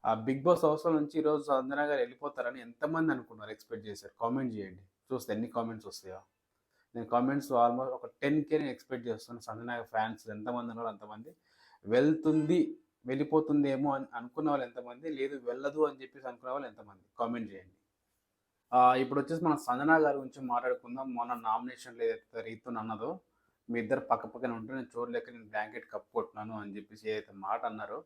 ఆ 'big boss' హౌస్‌లో నుంచి ఈరోజు సంజన గారు ఎళ్ళిపోతారని ఎంతమంది అనుకున్నారు? ఎక్స్‌పెక్ట్ చేశారు? కామెంట్ చేయండి. చూస్తే ఎన్ని కామెంట్స్ వస్తాయో. నేను కామెంట్స్ ఆల్‌మోస్ట్ ఒక 10,000 నేను ఎక్స్‌పెక్ట్ చేస్తున్నాను. సంజన గారి ఫ్యాన్స్ ఎంతమంది ఉన్నారో అంతమంది. వెళ్తుంది, వెళ్ళిపోతుందేమో అని అనుకున్న వాళ్ళు ఎంతమంది? లేదు వెళ్ళదు అని చెప్పేసి అనుకున్న వాళ్ళు ఎంతమంది? కామెంట్ చేయండి. ఇప్పుడొచ్చేసి మనం సంజన గారి గురించి మాట్లాడుకుందాం. మొన్న నామినేషన్‌లో ఏదైతే రీతూని అన్నదో, మీ ఇద్దరు పక్కపక్కనే ఉంటే నేను చూడలేక నేను బ్లాంకెట్ కప్పుకుంటున్నాను అని చెప్పేసి ఏదైతే మాట అన్నారో,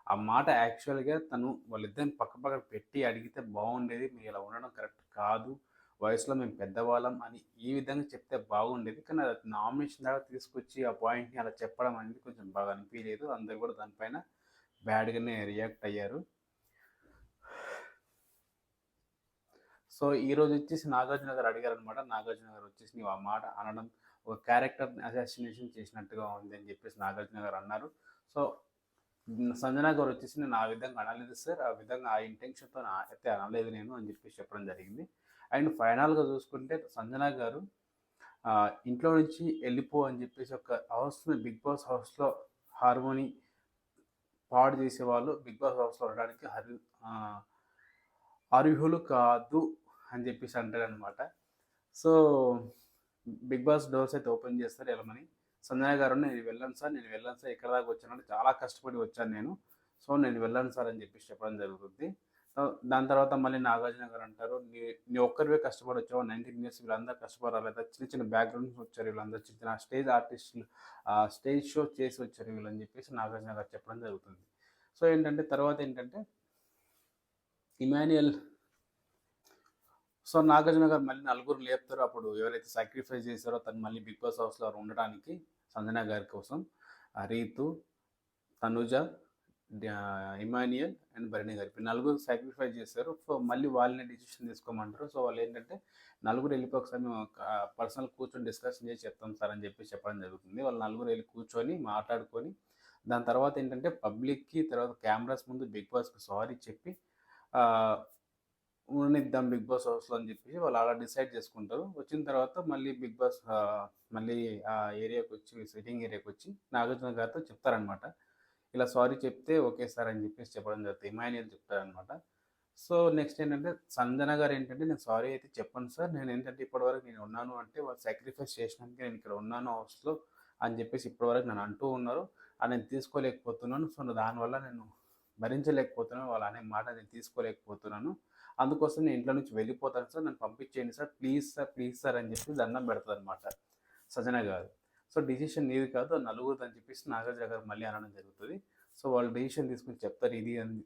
ఆ మాట యాక్చువల్‌గా తను వాళ్ళిద్దరిని పక్కపక్కన పెట్టి అడిగితే బాగుండేది. మీరు ఇలా ఉండడం కరెక్ట్ కాదు. వయసులో మేము పెద్దవాళ్ళం అని ఈ విధంగా చెప్తే బాగుండేది. కానీ అది నామినేషన్ దాకా తీసుకొచ్చి ఆ పాయింట్‌ని అలా చెప్పడం అనేది కొంచెం బాగా అనిపియలేదు. అందరూ కూడా దానిపైన బ్యాడ్‌గానే రియాక్ట్ అయ్యారు. సో, ఈరోజొచ్చేసి నాగార్జున గారు అడిగారనమాట. నాగార్జున గారు వచ్చేసి "నువ్వు ఆ మాట అనడం ఒక క్యారెక్టర్‌ని అసాసినేషన్ చేసినట్టుగా ఉంది" అని చెప్పేసి నాగార్జున గారు అన్నారు. సో, సంజన గారొచ్చేసి "నేను ఆ విధంగా అనలేదు సార్. ఆ విధంగా ఆ ఇంటెన్షన్‌తో అయితే అనలేదు నేను" అని చెప్పేసి చెప్పడం జరిగింది. అండ్ ఫైనల్‌గా చూసుకుంటే సంజన గారు ఇంట్లో నుంచి ఎళ్ళిపో అని చెప్పేసి ఒక హౌస్‌ని 'బిగ్ బాస్' హౌస్‌లో హార్మోని పాడు చేసేవాళ్ళు 'బిగ్ బాస్' హౌస్‌లో ఉండడానికి ఆహ్, అర్హులు కాదు అని చెప్పేసి అంటారనమాట. సో, 'బిగ్ బాస్' డోర్స్ అయితే ఓపెన్ చేస్తారు ఎళ్ళమని. సంజన గారు "నేను వెళ్ళను సార్, నేను వెళ్ళను సార్. ఇక్కడి దాకా వచ్చానంటే చాలా కష్టపడి వచ్చాను నేను. సో, నేను వెళ్ళను సార్" అని చెప్పేసి చెప్పడం జరుగుతుంది. దాని తర్వాత మళ్ళీ నాగార్జున గారు అంటారు, నీ ఒక్కరివే కష్టపడి వచ్చావా? 19 ఇయర్స్ వీళ్ళందరూ కష్టపడి రాలేదా? చిన్న చిన్న బ్యాక్‌గ్రౌండ్ నుంచి వచ్చారు వీళ్ళందరూ. చిన్న చిన్న స్టేజ్ ఆర్టిస్టులు స్టేజ్ షో చేసి వచ్చారు వీళ్ళని" చెప్పేసి నాగార్జున గారు చెప్పడం జరుగుతుంది. సో, ఏంటంటే తర్వాత ఏంటంటే ఇమాన్యుయల్ సో, 'నాగార్జున' గారు మళ్ళీ నలుగురిని లేపుతారు. అప్పుడు ఎవరైతే సాక్రిఫైస్ చేసారో తను మళ్ళీ 'బిగ్ బాస్' హౌస్‌లో ఉండడానికి సంజన గారి కోసం 'రీతు', 'తనుజ', ఇమాన్యుయల్ అండ్ 'భరణి' గారు. ఇప్పుడు నలుగురు సాక్రిఫైస్ చేశారు. సో, మళ్ళీ వాళ్ళనే డెసిషన్ తీసుకోమంటారు. సో, వాళ్ళేంటంటే నలుగురు ఎళ్ళిపోయి ఒకసారి మేము పర్సనల్ కూర్చొని డిస్కషన్ చేసి చెప్తాం సార్ అని చెప్పేసి చెప్పడం జరుగుతుంది. వాళ్ళు నలుగురు ఎళ్లి కూర్చొని మాట్లాడుకొని దాని తర్వాత ఏంటంటే పబ్లిక్‌కి తర్వాత కెమెరాస్ ముందు 'బిగ్ బాస్‌కి' సారీ చెప్పి ఆహ్ ఉండనిద్దాం 'బిగ్ బాస్' హౌస్‌లో అని చెప్పేసి వాళ్ళు అలా డిసైడ్ చేసుకుంటారు. వచ్చిన తర్వాత మళ్ళీ 'బిగ్ బాస్' మళ్ళీ ఆ ఏరియాకొచ్చి సిట్టింగ్ ఏరియాకొచ్చి నాగార్జున గారితో చెప్తారనమాట. ఇలా సారీ చెప్తే ఓకే సార్ అని చెప్పేసి చెప్పడం జరుగుతుంది. ఇమాన్యుయల్ చెప్తారనమాట. సో, నెక్స్ట్ ఏంటంటే సంజన గారేంటంటే నేను సారీ అయితే చెప్పను సార్. నేనేంటంటే ఇప్పటివరకు నేను ఉన్నాను అంటే వాళ్ళు సాక్రిఫైస్ చేసినందుకే నేను ఇక్కడ ఉన్నాను హౌస్‌లో అని చెప్పేసి ఇప్పటివరకు నన్ను అంటూ ఉన్నారు. అది నేను తీసుకోలేకపోతున్నాను. సో, దానివల్ల నేను భరించలేకపోతున్నాను. వాళ్ళు అనే మాట నేను తీసుకోలేకపోతున్నాను. అందుకోసం నేను ఇంట్లో నుంచి వెళ్ళిపోతాను సార్. నన్ను పంపించేయండి sir. Please sir, please sir అని చెప్పి దండం పెడతదనమాట సజన గారు. సో, డిసిషన్ నీది కాదు అది నలుగురిదని చెప్పేసి నాగార్జున గారు మళ్ళీ అనడం జరుగుతది. సో, వాళ్ళు డెసిషన్ తీసుకొని చెప్తారు ఇది అని